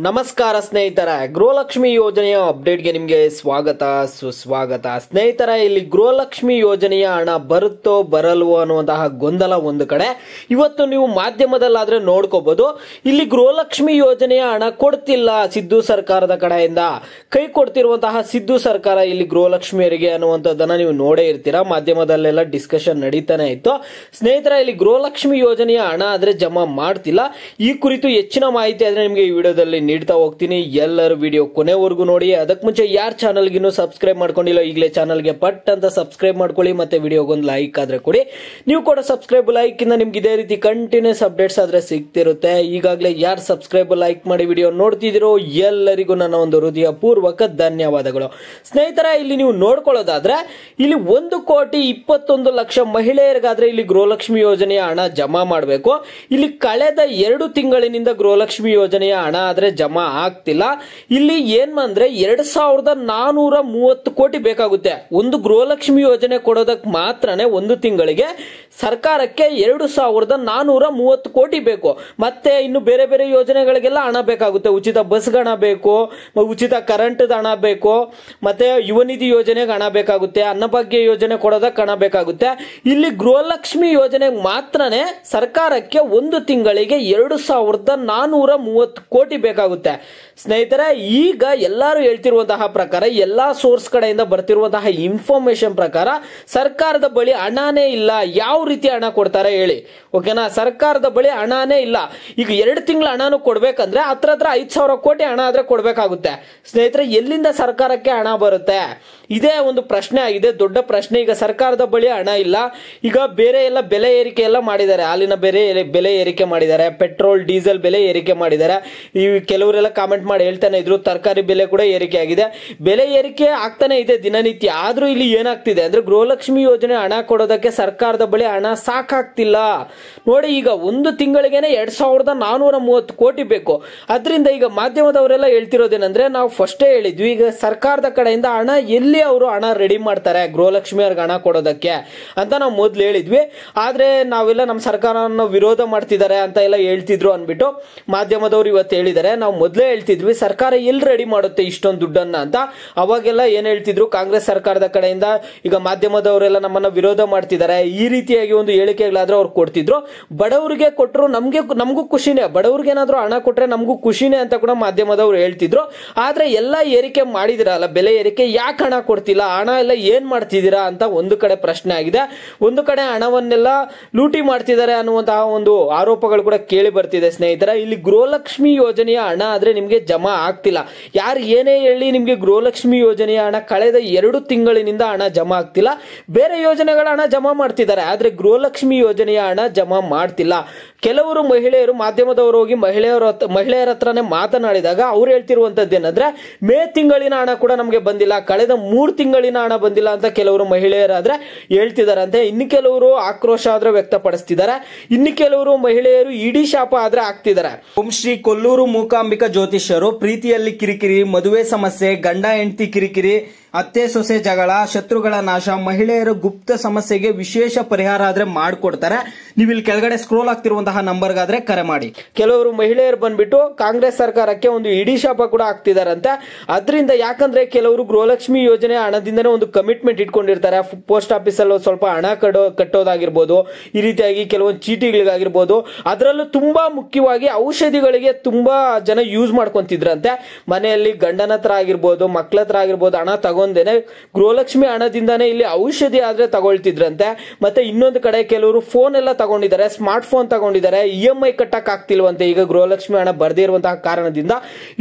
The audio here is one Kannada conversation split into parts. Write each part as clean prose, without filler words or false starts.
ನಮಸ್ಕಾರ ಸ್ನೇಹಿತರ, ಗೃಹಲಕ್ಷ್ಮಿ ಯೋಜನೆಯ ಅಪ್ಡೇಟ್ಗೆ ನಿಮಗೆ ಸ್ವಾಗತ ಸುಸ್ವಾಗತ. ಸ್ನೇಹಿತರ, ಇಲ್ಲಿ ಗೃಹಲಕ್ಷ್ಮಿ ಯೋಜನೆಯ ಹಣ ಬರುತ್ತೋ ಬರಲ್ವೋ ಅನ್ನುವಂತಹ ಗೊಂದಲ ಒಂದು ಕಡೆ. ಇವತ್ತು ನೀವು ಮಾಧ್ಯಮದಲ್ಲಾದ್ರೆ ನೋಡ್ಕೋಬಹುದು, ಇಲ್ಲಿ ಗೃಹಲಕ್ಷ್ಮಿ ಯೋಜನೆಯ ಹಣ ಕೊಡ್ತಿಲ್ಲ ಸಿದ್ದು ಸರ್ಕಾರದ ಕಡೆಯಿಂದ. ಕೈ ಕೊಡ್ತಿರುವಂತಹ ಸಿದ್ದು ಸರ್ಕಾರ ಇಲ್ಲಿ ಗೃಹಲಕ್ಷ್ಮಿಯರಿಗೆ ಅನ್ನುವಂಥದ್ದನ್ನ ನೀವು ನೋಡೇ ಇರ್ತೀರಾ. ಮಾಧ್ಯಮದಲ್ಲೆಲ್ಲ ಡಿಸ್ಕಷನ್ ನಡೀತಾನೆ ಇತ್ತು. ಸ್ನೇಹಿತರ, ಇಲ್ಲಿ ಗೃಹಲಕ್ಷ್ಮಿ ಯೋಜನೆಯ ಹಣ ಆದ್ರೆ ಜಮಾ ಮಾಡ್ತಿಲ್ಲ. ಈ ಕುರಿತು ಹೆಚ್ಚಿನ ಮಾಹಿತಿ ಆದ್ರೆ ನಿಮಗೆ ಈ ವಿಡಿಯೋದಲ್ಲಿ ನೀಡ್ತಾ ಹೋಗ್ತೀನಿ. ಎಲ್ಲರೂ ವಿಡಿಯೋ ಕೊನೆವರೆಗೂ ನೋಡಿ. ಅದಕ್ಕೆ ಮುಂಚೆ ಯಾರು ಚಾನಲ್ಗಿನ್ನೂ ಸಬ್ಸ್ಕ್ರೈಬ್ ಮಾಡ್ಕೊಂಡಿಲ್ಲ, ಈಗಲೇ ಚಾನಲ್ಗೆ ಪಟ್ ಅಂತ ಸಬ್ಸ್ಕ್ರೈಬ್ ಮಾಡ್ಕೊಳ್ಳಿ. ಮತ್ತೆ ವಿಡಿಯೋಗೊಂದು ಲೈಕ್ ಆದ್ರೆ ಕೊಡಿ. ನೀವು ಕೂಡ ಸಬ್ಸ್ಕ್ರೈಬ್ ಲೈಕ್ ಇಂದ ನಿಮ್ಗೆ ಇದೇ ರೀತಿ ಕಂಟಿನ್ಯೂಸ್ ಅಪ್ಡೇಟ್ಸ್ ಆದ್ರೆ ಸಿಗ್ತಿರುತ್ತೆ. ಈಗಾಗಲೇ ಯಾರು ಸಬ್ಸ್ಕ್ರೈಬ್ ಲೈಕ್ ಮಾಡಿ ವಿಡಿಯೋ ನೋಡ್ತಿದ್ದೀರೋ ಎಲ್ಲರಿಗೂ ನನ್ನ ಒಂದು ಹೃದಯ ಪೂರ್ವಕ ಧನ್ಯವಾದಗಳು. ಸ್ನೇಹಿತರ, ಇಲ್ಲಿ ನೀವು ನೋಡ್ಕೊಳ್ಳೋದಾದ್ರೆ ಇಲ್ಲಿ 1,21,00,000 ಮಹಿಳೆಯರಿಗಾದ್ರೆ ಇಲ್ಲಿ ಗೃಹಲಕ್ಷ್ಮಿ ಯೋಜನೆಯ ಹಣ ಜಮಾ ಮಾಡಬೇಕು. ಇಲ್ಲಿ ಕಳೆದ 2 ತಿಂಗಳಿನಿಂದ ಗೃಹಲಕ್ಷ್ಮಿ ಯೋಜನೆಯ ಹಣ ಆದ್ರೆ ಜಮಾ ಆಗ್ತಿಲ್ಲ. ಇಲ್ಲಿ ಏನ್ ಅಂದ್ರೆ 2,430 ಕೋಟಿ ಬೇಕಾಗುತ್ತೆ. ಒಂದು ಗೃಹಲಕ್ಷ್ಮಿ ಯೋಜನೆ ಕೊಡೋದಕ್ಕೆ ಮಾತ್ರನೇ ಒಂದು ತಿಂಗಳಿಗೆ ಸರ್ಕಾರಕ್ಕೆ 2,430 ಕೋಟಿ ಬೇಕು. ಮತ್ತೆ ಇನ್ನು ಬೇರೆ ಬೇರೆ ಯೋಜನೆಗಳಿಗೆಲ್ಲ ಹಣ ಬೇಕಾಗುತ್ತೆ. ಉಚಿತ ಬಸ್ ಹಣ ಬೇಕು, ಉಚಿತ ಕರೆಂಟ್ ಹಣ ಬೇಕು, ಮತ್ತೆ ಯುವ ನಿಧಿ ಯೋಜನೆಗೆ ಹಣ ಬೇಕಾಗುತ್ತೆ, ಅನ್ನಭಾಗ್ಯ ಯೋಜನೆ ಕೊಡೋದಕ್ಕೆ ಹಣ ಬೇಕಾಗುತ್ತೆ. ಇಲ್ಲಿ ಗೃಹಲಕ್ಷ್ಮಿ ಯೋಜನೆಗೆ ಮಾತ್ರನೇ ಸರ್ಕಾರಕ್ಕೆ ಒಂದು ತಿಂಗಳಿಗೆ 2,430 ಕೋಟಿ ಬೇಕಾಗುತ್ತೆ. ಸ್ನೇಹಿತರೆ, ಈಗ ಎಲ್ಲರೂ ಹೇಳ್ತಿರುವಂತಹ ಪ್ರಕಾರ, ಎಲ್ಲಾ ಸೋರ್ಸ್ ಕಡೆಯಿಂದ ಬರ್ತಿರುವಂತಹ ಇನ್ಫಾರ್ಮೇಶನ್ ಪ್ರಕಾರ ಸರ್ಕಾರದ ಬಳಿ ಹಣನೇ ಇಲ್ಲ. ಯಾವ ರೀತಿ ಹಣ ಕೊಡ್ತಾರೆ ಹೇಳಿ? ಓಕೆನಾ, ಸರ್ಕಾರದ ಬಳಿ ಹಣನೇ ಇಲ್ಲ. ಈಗ 2 ತಿಂಗಳ ಹಣನು ಕೊಡ್ಬೇಕಂದ್ರೆ ಹತ್ರ 5,000 ಕೋಟಿ ಹಣ ಆದ್ರೆ ಕೊಡ್ಬೇಕಾಗುತ್ತೆ. ಸ್ನೇಹಿತರೆ, ಎಲ್ಲಿಂದ ಸರ್ಕಾರಕ್ಕೆ ಹಣ ಬರುತ್ತೆ? ಇದೇ ಒಂದು ಪ್ರಶ್ನೆ ಆಗಿದೆ, ದೊಡ್ಡ ಪ್ರಶ್ನೆ. ಈಗ ಸರ್ಕಾರದ ಬಳಿ ಹಣ ಇಲ್ಲ. ಈಗ ಬೇರೆ ಎಲ್ಲ ಬೆಲೆ ಏರಿಕೆ ಎಲ್ಲ ಮಾಡಿದ್ದಾರೆ. ಹಾಲಿನ ಬೆಲೆ ಏರಿಕೆ ಮಾಡಿದ್ದಾರೆ, ಪೆಟ್ರೋಲ್ ಡೀಸೆಲ್ ಬೆಲೆ ಏರಿಕೆ ಮಾಡಿದ್ದಾರೆ. ಈ ಕೆಲವರೆಲ್ಲ ಕಾಮೆಂಟ್ ಮಾಡಿ ಹೇಳ್ತಾನೆ ಇದ್ರು, ತರಕಾರಿ ಬೆಲೆ ಕೂಡ ಏರಿಕೆ ಆಗಿದೆ. ಬೆಲೆ ಏರಿಕೆ ಆಗ್ತಾನೆ ಇದೆ ದಿನನಿತ್ಯ. ಆದ್ರೂ ಇಲ್ಲಿ ಏನಾಗ್ತಿದೆ ಅಂದ್ರೆ ಗೃಹಲಕ್ಷ್ಮಿ ಯೋಜನೆ ಹಣ ಕೊಡೋದಕ್ಕೆ ಸರ್ಕಾರದ ಬಳಿ ಹಣ ಸಾಕಾಗ್ತಿಲ್ಲ. ನೋಡಿ, ಈಗ ಒಂದು ತಿಂಗಳಿಗೆನೆ 2,430 ಕೋಟಿ ಬೇಕು. ಅದರಿಂದ ಈಗ ಮಾಧ್ಯಮದವರೆಲ್ಲ ಹೇಳ್ತಿರೋದೇನಂದ್ರೆ, ನಾವು ಫಸ್ಟೇ ಹೇಳಿದ್ವಿ, ಈಗ ಸರ್ಕಾರದ ಕಡೆಯಿಂದ ಹಣ ಎಲ್ಲಿ ಅವರು ಹಣ ರೆಡಿ ಮಾಡ್ತಾರೆ ಗೃಹಲಕ್ಷ್ಮಿ ಅವ್ರಿಗೆ ಹಣ ಕೊಡೋದಕ್ಕೆ ಅಂತ ನಾವು ಮೊದ್ಲು ಹೇಳಿದ್ವಿ. ಆದ್ರೆ ನಾವೆಲ್ಲ ನಮ್ಮ ಸರ್ಕಾರವನ್ನು ವಿರೋಧ ಮಾಡ್ತಿದ್ದಾರೆ ಅಂತ ಎಲ್ಲ ಹೇಳ್ತಿದ್ರು ಅನ್ಬಿಟ್ಟು ಮಾಧ್ಯಮದವರು ಇವತ್ತು ಹೇಳಿದ್ದಾರೆ. ನಾವು ಮೊದಲೇ ಹೇಳ್ತಿದ್ವಿ, ಸರ್ಕಾರ ಎಲ್ಲಿ ರೆಡಿ ಮಾಡುತ್ತೆ ಇಷ್ಟೊಂದು ದುಡ್ಡನ್ನ ಅಂತ. ಅವಾಗೆಲ್ಲ ಏನ್ ಹೇಳ್ತಿದ್ರು, ಕಾಂಗ್ರೆಸ್ ಸರ್ಕಾರದ ಕಡೆಯಿಂದ ಈಗ ಮಾಧ್ಯಮದವರೆಲ್ಲ ನಮ್ಮನ್ನ ವಿರೋಧ ಮಾಡ್ತಿದ್ದಾರೆ, ಈ ರೀತಿಯಾಗಿ ಒಂದು ಹೇಳಿಕೆಗಳಾದ್ರೆ ಅವ್ರು ಕೊಡ್ತಿದ್ರು. ಬಡವರಿಗೆ ಕೊಟ್ಟರು ನಮಗೂ ಖುಷಿನೇ, ಬಡವರಿಗೆ ಏನಾದ್ರು ಹಣ ಕೊಟ್ರೆ ನಮಗೂ ಖುಷಿನೇ ಅಂತ ಕೂಡ ಮಾಧ್ಯಮದವರು ಹೇಳ್ತಿದ್ರು. ಆದ್ರೆ ಎಲ್ಲ ಏರಿಕೆ ಮಾಡಿದಿರಲ್ಲ, ಬೆಲೆ ಏರಿಕೆ, ಯಾಕೆ ಹಣ ಕೊಡ್ತಿಲ್ಲ, ಹಣ ಎಲ್ಲ ಏನ್ ಮಾಡ್ತಿದ್ದೀರಾ ಅಂತ ಒಂದು ಕಡೆ ಪ್ರಶ್ನೆ ಆಗಿದೆ. ಒಂದು ಕಡೆ ಹಣವನ್ನೆಲ್ಲ ಲೂಟಿ ಮಾಡ್ತಿದ್ದಾರೆ ಅನ್ನುವಂತಹ ಒಂದು ಆರೋಪಗಳು ಕೂಡ ಕೇಳಿ ಬರ್ತಿದೆ. ಸ್ನೇಹಿತರ, ಇಲ್ಲಿ ಗೃಹಲಕ್ಷ್ಮಿ ಯೋಜನೆಯ ಹಣ ಆದ್ರೆ ನಿಮ್ಗೆ ಜಮಾ ಆಗ್ತಿಲ್ಲ. ಯಾರು ಏನೇ ಹೇಳಿ ನಿಮ್ಗೆ ಗೃಹಲಕ್ಷ್ಮಿ ಯೋಜನೆಯ ಹಣ ಕಳೆದ 2 ತಿಂಗಳಿನಿಂದ ಹಣ ಜಮಾ ಆಗ್ತಿಲ್ಲ. ಬೇರೆ ಯೋಜನೆಗಳ ಹಣ ಜಮಾ ಮಾಡ್ತಿದ್ದಾರೆ, ಆದ್ರೆ ಗೃಹಲಕ್ಷ್ಮಿ ಯೋಜನೆಯ ಹಣ ಜಮಾ ಮಾಡ್ತಿಲ್ಲ. ಕೆಲವರು ಮಹಿಳೆಯರು ಮಾಧ್ಯಮದವರು ಹೋಗಿ ಮಹಿಳೆಯರ ಹತ್ರನೇ ಮಾತನಾಡಿದಾಗ ಅವ್ರು ಹೇಳ್ತಿರುವಂತದ್ದು ಏನಂದ್ರೆ, ಮೇ ತಿಂಗಳಿನ ಹಣ ಕೂಡ ನಮಗೆ ಬಂದಿಲ್ಲ, ಕಳೆದ 3 ತಿಂಗಳಿನ ಹಣ ಬಂದಿಲ್ಲ ಅಂತ ಕೆಲವರು ಮಹಿಳೆಯರಾದ್ರೆ ಹೇಳ್ತಿದ್ದಾರೆ ಅಂತೆ. ಇನ್ನು ಕೆಲವರು ಆಕ್ರೋಶ ಆದ್ರೆ ವ್ಯಕ್ತಪಡಿಸ್ತಿದ್ದಾರೆ. ಇನ್ನು ಕೆಲವರು ಮಹಿಳೆಯರು ಇಡೀ ಶಾಪ ಆದ್ರೆ ಆಗ್ತಿದ್ದಾರೆ. ಓಂ ಶ್ರೀ ಕೊಲ್ಲೂರು ಮೂಕಾಂಬಿಕಾ ಜ್ಯೋತಿಷ್ಯರು ಪ್ರೀತಿಯಲ್ಲಿ ಕಿರಿಕಿರಿ, ಮದುವೆ ಸಮಸ್ಯೆ, ಗಂಡ ಹೆಂಡತಿ ಕಿರಿಕಿರಿ, ಅತ್ತೆ ಸೊಸೆ ಜಗಳ, ಶತ್ರುಗಳ ನಾಶ, ಮಹಿಳೆಯರ ಗುಪ್ತ ಸಮಸ್ಯೆಗೆ ವಿಶೇಷ ಪರಿಹಾರ ಆದ್ರೆ ಮಾಡಿಕೊಡ್ತಾರೆ. ನೀವು ಇಲ್ಲಿ ಕೆಳಗಡೆ ಸ್ಕ್ರೋಲ್ ಆಗ್ತಿರುವಂತಹ ನಂಬರ್ಗಾದ್ರೆ ಕರೆ ಮಾಡಿ. ಕೆಲವರು ಮಹಿಳೆಯರು ಬಂದ್ಬಿಟ್ಟು ಕಾಂಗ್ರೆಸ್ ಸರ್ಕಾರಕ್ಕೆ ಒಂದು ಇಡೀ ಶಾಪ ಕೂಡ ಆಗ್ತಿದಾರಂತೆ. ಅದರಿಂದ ಯಾಕಂದ್ರೆ ಕೆಲವರು ಗೃಹಲಕ್ಷ್ಮಿ ಯೋಜನೆ ಹಣದಿಂದನೇ ಒಂದು ಕಮಿಟ್ಮೆಂಟ್ ಇಟ್ಕೊಂಡಿರ್ತಾರೆ. ಪೋಸ್ಟ್ ಆಫೀಸ್ ಅಲ್ಲಿ ಸ್ವಲ್ಪ ಹಣ ಕಟ್ಟೋದಾಗಿರ್ಬೋದು, ಈ ರೀತಿಯಾಗಿ ಕೆಲವೊಂದು ಚೀಟಿಗಳಿಗಾಗಿರ್ಬೋದು. ಅದರಲ್ಲೂ ತುಂಬಾ ಮುಖ್ಯವಾಗಿ ಔಷಧಿಗಳಿಗೆ ತುಂಬಾ ಜನ ಯೂಸ್ ಮಾಡ್ಕೊಂತಿದ್ರಂತೆ. ಮನೆಯಲ್ಲಿ ಗಂಡನ ಹತ್ರ ಆಗಿರ್ಬೋದು, ಮಕ್ಕಳ ಹತ್ರ ಆಗಿರ್ಬೋದು, ಹಣ ತಗೊಂಡೇನೆ ಗೃಹಲಕ್ಷ್ಮಿ ಹಣದಿಂದಾನೇ ಇಲ್ಲಿ ಔಷಧಿ ಆದ್ರೆ ತಗೊಳ್ತಿದ್ರಂತೆ. ಮತ್ತೆ ಇನ್ನೊಂದು ಕಡೆ ಕೆಲವರು ಫೋನ್ ಎಲ್ಲ ತಗೊಂಡಿದ್ದಾರೆ, ಸ್ಮಾರ್ಟ್ ಫೋನ್ ತಗೊಂಡಿದ್ದಾರೆ, EMI ಕಟ್ಟಕ್ ಆಗ್ತಿಲ್ವಂತೆ ಈಗ ಗೃಹಲಕ್ಷ್ಮಿ ಹಣ ಬರ್ದೇ ಇರುವಂತಹ ಕಾರಣದಿಂದ.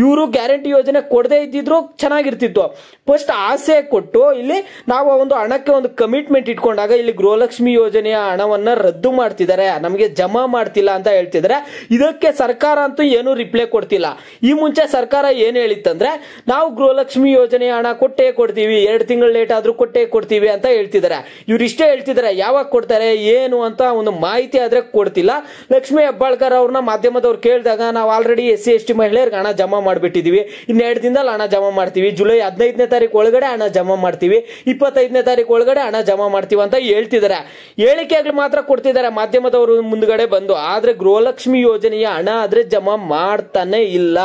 ಇವರು ಗ್ಯಾರಂಟಿ ಯೋಜನೆ ಕೊಡದೇ ಇದ್ದಿದ್ರು ಚೆನ್ನಾಗಿರ್ತಿತ್ತು. ಫಸ್ಟ್ ಆಸೆ ಕೊಟ್ಟು ಇಲ್ಲಿ ನಾವು ಒಂದು ಹಣಕ್ಕೆ ಒಂದು ಕಮಿಟ್ಮೆಂಟ್ ಇಟ್ಕೊಂಡಾಗ ಇಲ್ಲಿ ಗೃಹಲಕ್ಷ್ಮಿ ಯೋಜನೆಯ ಹಣವನ್ನ ರದ್ದು ಮಾಡ್ತಿದ್ದಾರೆ, ನಮಗೆ ಜಮಾ ಮಾಡ್ತಿಲ್ಲ ಅಂತ ಹೇಳ್ತಿದ್ದಾರೆ. ಇದಕ್ಕೆ ಸರ್ಕಾರ ಅಂತೂ ಏನು ರಿಪ್ಲೈ ಕೊಡ್ತಿಲ್ಲ. ಈ ಮುಂಚೆ ಸರ್ಕಾರ ಏನ್ ಹೇಳಿತ್ತಂದ್ರೆ, ನಾವು ಗೃಹಲಕ್ಷ್ಮಿ ಯೋಜನೆಯ ಹಣ ಕೊಟ್ಟೇ ಕೊಡ್ತೀವಿ, 2 ತಿಂಗಳು ಲೇಟ್ ಆದ್ರೂ ಕೊಟ್ಟೇ ಕೊಡ್ತೀವಿ ಅಂತ ಹೇಳ್ತಿದ್ದಾರೆ. ಇವ್ರು ಇಷ್ಟೇ ಹೇಳ್ತಿದ್ದಾರೆ, ಯಾವಾಗ ಕೊಡ್ತಾರೆ ಏನು ಅಂತ ಒಂದು ಮಾಹಿತಿ ಮಾಹಿತಿ ಆದ್ರೆ ಕೊಡ್ತಿಲ್ಲ. ಲಕ್ಷ್ಮೀ ಹೆಬ್ಬಾಳ್ಕರ್ ಅವ್ರನ್ನ ಮಾಧ್ಯಮದವ್ರು ಕೇಳಿದಾಗ ನಾವು ಆಲ್ರೆಡಿ SC/ST ಮಹಿಳೆಯರಿಗೆ ಹಣ ಜಮಾ ಮಾಡ್ಬಿಟ್ಟಿದೀವಿ, ಇನ್ನೆರಡು ದಿನದಲ್ಲಿ ಹಣ ಜಮಾ ಮಾಡ್ತೀವಿ, ಜುಲೈ 15ನೇ ತಾರೀಕು ಒಳಗಡೆ ಹಣ ಜಮಾ ಮಾಡ್ತೀವಿ, 25ನೇ ತಾರೀಕು ಒಳಗಡೆ ಹಣ ಜಮಾ ಮಾಡ್ತೀವಿ ಅಂತ ಹೇಳ್ತಿದ್ದಾರೆ. ಹೇಳಿಕೆಗಳು ಮಾತ್ರ ಕೊಡ್ತಿದ್ದಾರೆ ಮಾಧ್ಯಮದವರು ಮುಂದ್ಗಡೆ ಬಂದು. ಆದ್ರೆ ಗೃಹಲಕ್ಷ್ಮಿ ಯೋಜನೆಯ ಹಣ ಆದ್ರೆ ಜಮಾ ಮಾಡ್ತಾನೆ ಇಲ್ಲ.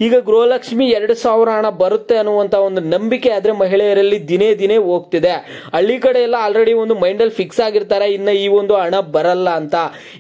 ಈಗ ಗೃಹಲಕ್ಷ್ಮಿ 2,000 ಹಣ ಬರುತ್ತೆ ಅನ್ನುವಂತ ಒಂದು ನಂಬಿಕೆ ಆದ್ರೆ ಮಹಿಳೆಯರಲ್ಲಿ ದಿನೇ ದಿನೇ ಹೋಗ್ತಿದೆ. ಹಳ್ಳಿ ಕಡೆ ಎಲ್ಲ ಆಲ್ರೆಡಿ ಒಂದು ಮೈಂಡ್ ಅಲ್ಲಿ ಫಿಕ್ಸ್ ಆಗಿರ್ತಾರೆ ಇನ್ನ ಈ ಒಂದು ಹಣ ಬರಲ್ಲ ಅಂತ.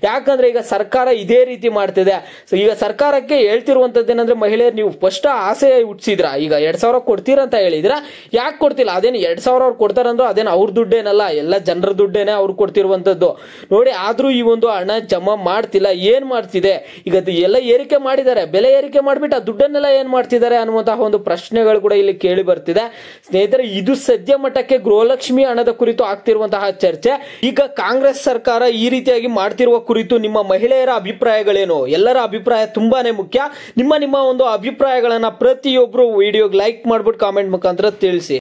ಯಾಕಂದ್ರೆ ಈಗ ಸರ್ಕಾರ ಇದೇ ರೀತಿ ಮಾಡ್ತಿದೆ. ಈಗ ಸರ್ಕಾರಕ್ಕೆ ಹೇಳ್ತಿರುವಂತದ್ದೇನಂದ್ರೆ ಮಹಿಳೆಯರು ನೀವು ಫಸ್ಟ್ ಆಸೆ ಹುಟ್ಟಿಸಿದ್ರ, ಈಗ 2,000 ಕೊಡ್ತೀರಂತ ಹೇಳಿದ್ರ, ಯಾಕೆ ಕೊಡ್ತಿಲ್ಲ? ಅದೇನು 2,000 ಅವ್ರು ಕೊಡ್ತಾರಂದ್ರು ಅದೇನು ಅವ್ರ ದುಡ್ಡೇನಲ್ಲ, ಎಲ್ಲ ಜನರ ದುಡ್ಡೇನೆ ಅವ್ರು ಕೊಡ್ತಿರುವಂತದ್ದು ನೋಡಿ. ಆದ್ರೂ ಈ ಒಂದು ಹಣ ಜಮಾ ಮಾಡ್ತಿಲ್ಲ. ಏನ್ ಮಾಡ್ತಿದೆ ಈಗ? ಎಲ್ಲ ಏರಿಕೆ ಮಾಡಿದ್ದಾರೆ, ಬೆಲೆ ಏರಿಕೆ ಮಾಡ್ಬಿಟ್ಟು ಆ ದುಡ್ಡನ್ನೆಲ್ಲ ಏನ್ ಮಾಡ್ತಿದ್ದಾರೆ ಅನ್ನುವಂತಹ ಒಂದು ಪ್ರಶ್ನೆಗಳು ಕೂಡ ಇಲ್ಲಿ ಕೇಳಿ ಬರ್ತಿದೆ. ಸ್ನೇಹಿತರೆ, ಇದು ಸದ್ಯ ಮಟ್ಟಕ್ಕೆ ಗೃಹಲಕ್ಷ್ಮಿ ಹಣದ ಕುರಿತು ಆಗ್ತಿರುವಂತಹ ಚರ್ಚೆ. ಈಗ ಕಾಂಗ್ರೆಸ್ ಸರ್ಕಾರ ಈ ರೀತಿಯಾಗಿ ಮಾಡ್ತಿರುವ ಕುರಿತು ನಿಮ್ಮ ಮಹಿಳೆಯರ ಅಭಿಪ್ರಾಯಗಳೇನು? ಎಲ್ಲರ ಅಭಿಪ್ರಾಯ ತುಂಬಾನೇ ಮುಖ್ಯ. ನಿಮ್ಮ ಒಂದು ಅಭಿಪ್ರಾಯಗಳನ್ನ ಪ್ರತಿಯೊಬ್ರು ವಿಡಿಯೋಗೆ ಲೈಕ್ ಮಾಡ್ಬಿಟ್ಟು ಕಾಮೆಂಟ್ ಮುಖಾಂತರ ತಿಳಿಸಿ.